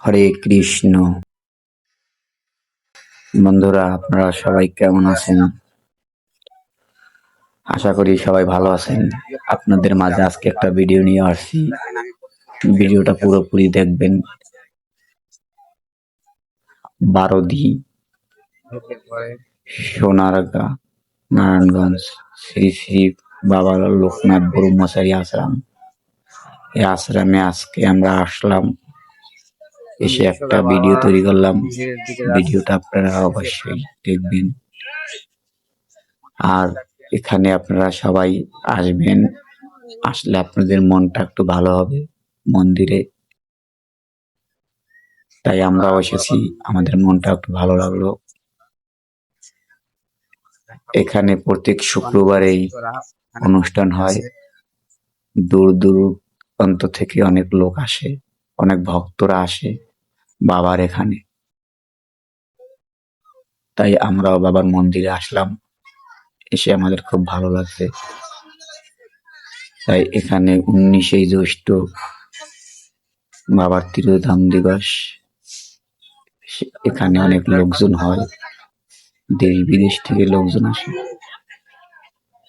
হরে কৃষ্ণ। বন্ধুরা, আপনারা সবাই কেমন আছেন? আশা করি সবাই ভালো আছেন। আপনাদের মাঝে আজকে একটা ভিডিও নিয়ে আসছি, ভিডিওটা পুরোপুরি দেখবেন। বারোদি, সোনারগাঁ, নারায়ণগঞ্জ, শ্রী শ্রী বাবা লোকনাথ ব্রহ্মচারী আশ্রম। এই আশ্রমে আজকে আমরা আসলাম, এসে একটা ভিডিও তৈরি করলাম। ভিডিওটা আপনারা অবশ্যই দেখবেন। আর এখানে আপনারা সবাই আসবেন, আসলে আপনাদের মনটা একটু ভালো হবে মন্দিরে। তাই আমরাও এসেছি, আমাদের মনটা একটু ভালো লাগলো। এখানে প্রত্যেক শুক্রবারেই অনুষ্ঠান হয়। দূর দূরান্ত থেকে অনেক লোক আসে, অনেক ভক্তরা আসে বাবার এখানে। তাই আমরাও বাবার মন্দিরে আসলাম, এসে আমাদের খুব ভালো লাগছে। তাই এখানে 19শে জ্যৈষ্ঠ বাবার তিরোধাম দিবস, এখানে অনেক লোকজন হয়, দেশ বিদেশ থেকে লোকজন আসে।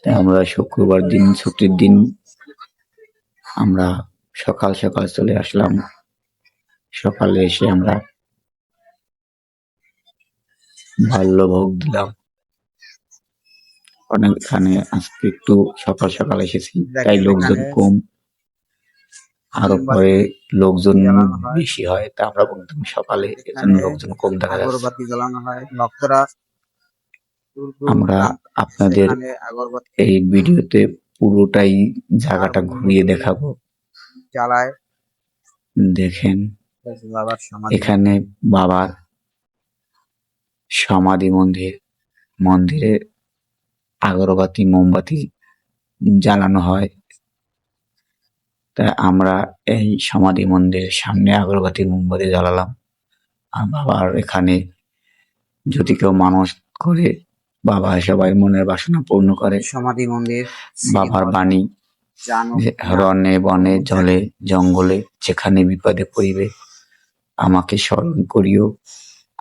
তাই আমরা শুক্রবার দিন, ছুটির দিন, আমরা সকাল সকাল চলে আসলাম। সকালে এসে আমরা বাল্যভোগ দিলাম। অনেকখানে আজকে একটু সকাল সকাল এসেছি, তাই লোকজন কম। আরো পরে লোকজন বেশি হয়, তা আমরা একদম সকালে, এজন্য লোকজন কম দেখা যাচ্ছে। আমরা আপনাদের এই ভিডিওতে পুরোটাই জায়গাটা ঘুরিয়ে দেখাবো। দেখেন, এখানে বাবার সমাধি মন্দির, মন্দিরে আগরবাতি মোমবাতি জ্বালানো হয়। তাই আমরা এই সমাধি মন্দিরের সামনে আগরবাতি মোমবাতি জ্বালালাম। আর বাবার এখানে যদি কেউ মানত করে, বাবা সবাই মনের বাসনা পূর্ণ করে। সমাধি মন্দির, বাবার বাণী, রণে বনে জলে জঙ্গলে যেখানে বিপদে পড়িবে আমাকে স্মরণ করিও,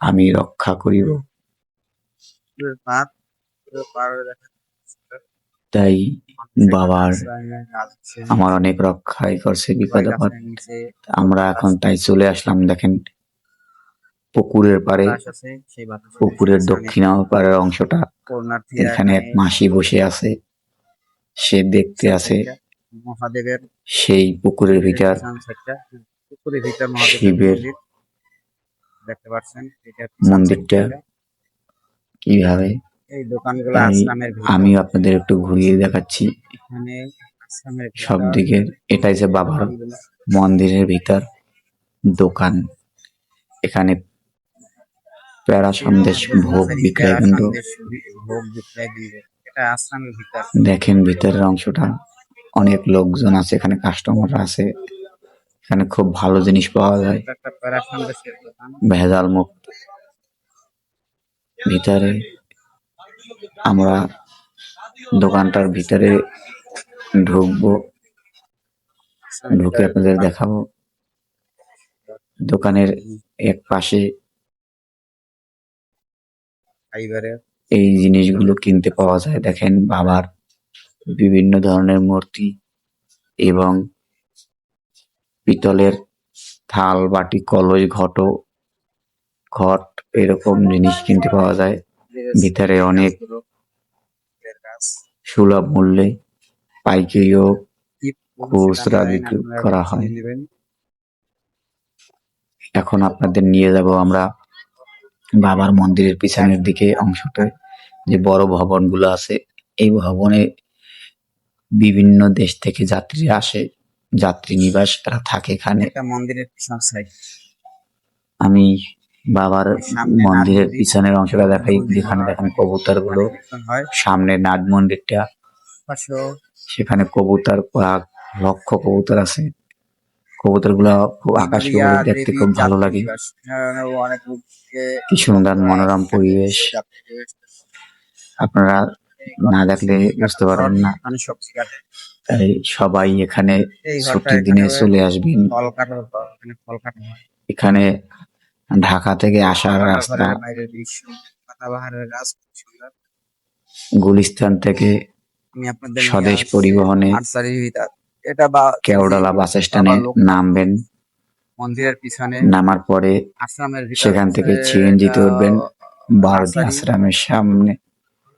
আমি রক্ষা করিব। তাই বাবার আমার অনেক রক্ষাই করছে বিপদ আপদ। আমরা এখন তাই চলে আসলাম। দেখেন, পুকুরের পাড়ে, পুকুরের দক্ষিণ পাড়ের অংশটা, এখানে এক মাসি বসে আছে, সে দেখতে আছে। সেই পুকুরের ভিতর শিবের মন্দিরটা কিভাবে, আমি আপনাদের একটু ঘুরিয়ে দেখাচ্ছি সব দিকে। এটাই যে বাবার মন্দিরের ভিতর দোকান। এখানে প্যারা সন্দেশ ভোগ বিক্রয় কেন্দ্র। দেখেন ভিতরের অংশটা, অনেক লোকজন আছে, এখানে কাস্টমার আছে। এখানে খুব ভালো জিনিস পাওয়া যায়, ভেজাল মুক্ত। ভিতরে আমরা দোকানটার ভিতরে ঢুকবো, ঢুকে আপনাদের দেখাবো। দোকানের এক পাশে এই জিনিসগুলো কিনতে পাওয়া যায়। দেখেন, বাবার বিভিন্ন ধরনের মূর্তি এবং পিতলের থাল বাটি কলস ঘট এরকম জিনিস কিনতে পাওয়া যায়। ভিতরে অনেক সুলভ মূল্যে পাইকারি ও খুচরা বিক্রি করা হয়। এখন আপনাদের নিয়ে যাব আমরা বাবার মন্দিরের পিছনের দিকে অংশটা, যে বড় ভবনগুলো আছে। এই ভবনে বিভিন্ন দেশ থেকে যাত্রীরা আসে, যাত্রী নিবাস, তারা থাকে এখানে। মন্দিরের পিছন সাইড আমি বাবার মন্দিরের পিছনের অংশটা দেখাই, যেখানে দেখেন কবুতর গুলো, সামনে নাট মন্দিরটা, সেখানে কবুতর লক্ষ কবুতর আছে। কবুতর গুলা খুব আকাশে উড়ে, দেখতে খুব ভালো লাগে। কি সুন্দর মনোরম পরিবেশ, আপনারা না দেখলে বুঝতে পারবেন না। তাই সবাই এখানে ছুটির দিনে চলে আসবেন। এখানে ঢাকা থেকে আসার রাস্তা, ঘরের বাইরের দৃশ্য, পাতাবাহারের গাছ খুব সুন্দর। গুলিস্তান থেকে আমি আপনাদের নিয়ে স্বদেশ আসছি পরিবহনে নার্সারির ভিতর। এটা বা কেওড়ালা বাস স্ট্যান্ডে বাবা লোকনাথ নামবেন। মন্দিরের পিছনে নামার পরে আশ্রমের ভিতর সেখান হচ্ছে থেকে সিএনজিতে উঠবেন, বারোটি নার্সারি। আশ্রমের সামনে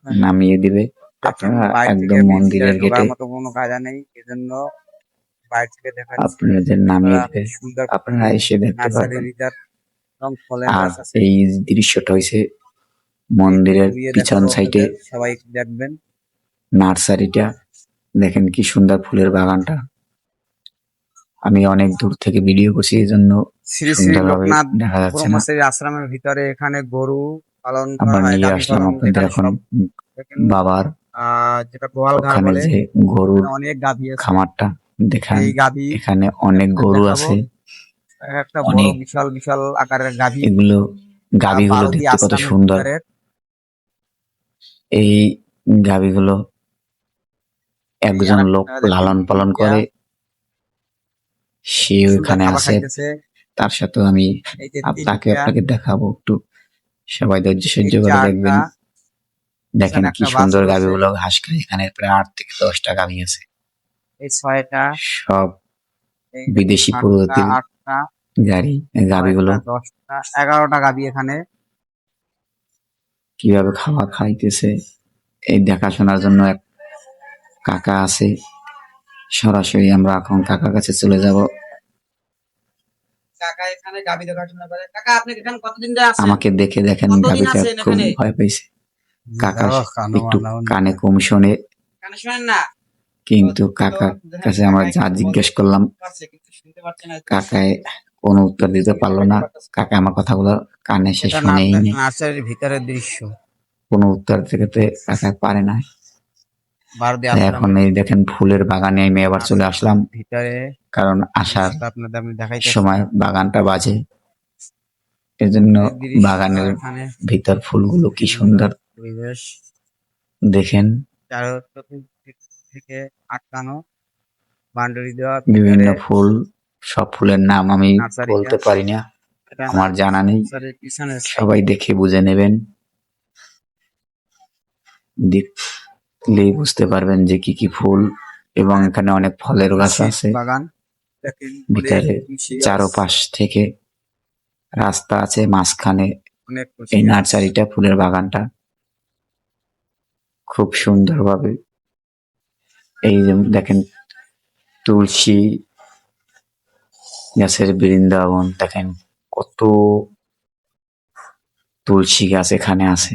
নামিয়ে দিবে। দেখেন আপনারা বাইরে থেকে একদম ভিতরে মন্দিরের ঢোকার গেটে মতো কোনো কায়দা নেই, এজন্য বাইরে থেকে দেখাচ্ছি। আপনাদের নামিয়ে আপনারা দিবে, সুন্দর আপনারা এসে দেখতে নার্সারির পারবেন। ভিতর এবং ফলের আর গাছ আছে। এই দৃশ্যটা হয়েছে একটু মন্দিরের ঘুরিয়ে পিছন দেখাবো সাইডে আপনাদের, সবাই একটু দেখবেন। নার্সারিটা দেখেন কি সুন্দর ফুলের বাগানটা। আমি অনেক দূর থেকে ভিডিও করছি, এই জন্য শ্রী শ্রী সুন্দরভাবে লোকনাথ দেখা যাচ্ছে না। ব্রহ্মচারী আশ্রমের ভিতরে এখানে গরু পালন করা আমরা হয়, নিয়ে গাভী আসলাম পালন, আপনাদের এখানে এখন সব দেখেন। বাবার যেটা গোয়াল ঘর ওখানে বলে, যে গরুর এখানে অনেক গাভী আছে। খামারটা দেখান। এই গাভী এখানে অনেক আপনাদের গরু দেখাবো। আছে, একটা বড় অনেক। বিশাল বিশাল আকারের গাভী, এগুলো গাভীগুলো বারোটি দেখতে কত আশ্রমের সুন্দর। ভিতরে। এই গাভীগুলো একজন লোক লালন পালন করে, সে ওখানে খাবার আছে। খাইতেছে। তার সাথে আমি এই যে তাকে তিনটা, আপনাকে দেখাবো একটু, সবাই ধৈর্য সহ্য এই করে চারটা, দেখবেন। দেখেন কি একটা সুন্দর বাছুর আছে, গাভীগুলো ঘাস খায়। এখানে প্রায় 8 থেকে 10টা গাভী আছে, এই ছয়টা, সব এই বিদেশি সাতটা, প্রজাতির আটটা, গাভীগুলো। 10টা, 11টা গাভী এখানে। কিভাবে খাবার খাইতেছে এই দেখাশোনার জন্য এক কাকা আছে। সরাসরি আমরা এখন কাকার কাছে চলে যাব। কাকা এখানে গাভী দেখাশোনা করে। কাকা আপনি এখানে কতদিন ধরে আছেন? আমাকে দেখে দেখেন কতদিন গাভীটা আছেন খুব এখানে? ভয় পাইছে। কাকা কানো একটু মানাও না। কানে কম শোনে, কানে শোনেন না? কিন্তু কাকার কাছে আমরা যা জিজ্ঞেস করলাম, কিন্তু শুনতে পাচ্ছেন না। কাকায় কোনো উত্তর দিতে পারলো না। কাকা আমার কথাগুলো কানে সে এটা শোনেই নি, নার্সারির ভিতরের দৃশ্য। কোনো উত্তর দিতে কাকা পারে না। বারদি এখন আশ্রমের এই দেখেন ফুলের বাগানে আমি আবার চলে আসলাম, ভিতরে কারণ আসার আপনাদের আমি দেখাইতেছি। সময় বাগানটা বাজে, এজন্য বাগানের এখানে ভিতর ফুলগুলো কি সুন্দর পরিবেশ, দেখেন। চারদিক থেকে আটকানো বাউন্ডারি দেওয়া, বিভিন্ন ভিতরে ফুল, সব ফুলের নাম আমি নার্সারিটা। বলতে পারি না, এটা আমার জানা নেই। নার্সারির পিছনে সবাই দেখে বুঝে নেবেন, দেখলেই বুঝতে পারবেন যে কি কি ফুল। এবং এখানে অনেক ফলের গাছ আছে বাগান। ভিতরে, চারপাশ থেকে রাস্তা আছে, মাঝখানে অনেক এই নার্সারিটা, ফুলের বাগানটা খুব সুন্দরভাবে। এই যে দেখেন তুলসী গাছের বৃন্দাবন, দেখেন কত তুলসী গাছ এখানে আছে,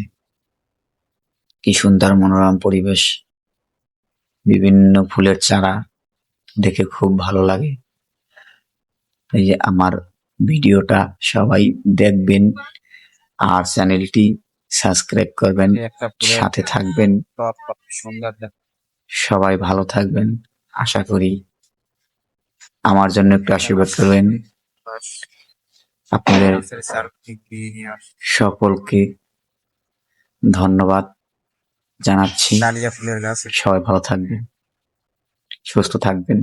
কি সুন্দর মনোরম পরিবেশ। বিভিন্ন ফুলের চারা দেখে খুব ভালো লাগে। এই যে আমার ভিডিওটা সবাই দেখবেন আর চ্যানেলটি সাবস্ক্রাইব করবেন, সাথে থাকবেন। সুন্দর, সবাই ভালো থাকবেন আশা করি। আমার জন্য একটু আশীর্বাদ করবেন। আপনাদের সকলকে ধন্যবাদ জানাচ্ছি। ডালিয়া ফুলের গাছ। সবাই ভালো থাকবেন, সুস্থ থাকবেন।